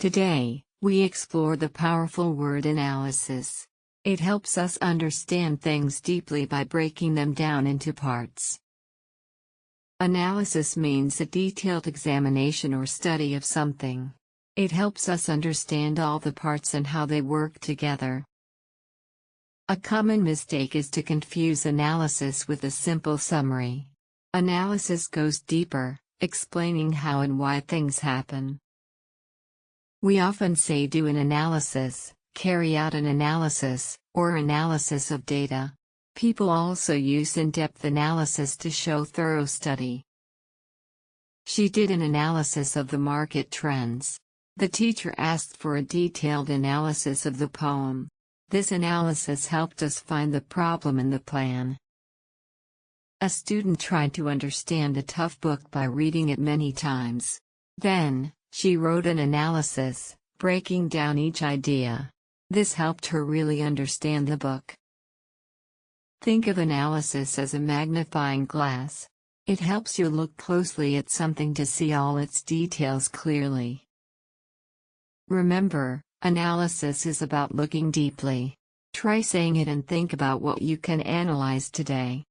Today, we explore the powerful word analysis. It helps us understand things deeply by breaking them down into parts. Analysis means a detailed examination or study of something. It helps us understand all the parts and how they work together. A common mistake is to confuse analysis with a simple summary. Analysis goes deeper, explaining how and why things happen. We often say do an analysis, carry out an analysis, or analysis of data. People also use in-depth analysis to show thorough study. She did an analysis of the market trends. The teacher asked for a detailed analysis of the poem. This analysis helped us find the problem in the plan. A student tried to understand a tough book by reading it many times. Then, she wrote an analysis, breaking down each idea. This helped her really understand the book. Think of analysis as a magnifying glass. It helps you look closely at something to see all its details clearly. Remember, analysis is about looking deeply. Try saying it and think about what you can analyze today.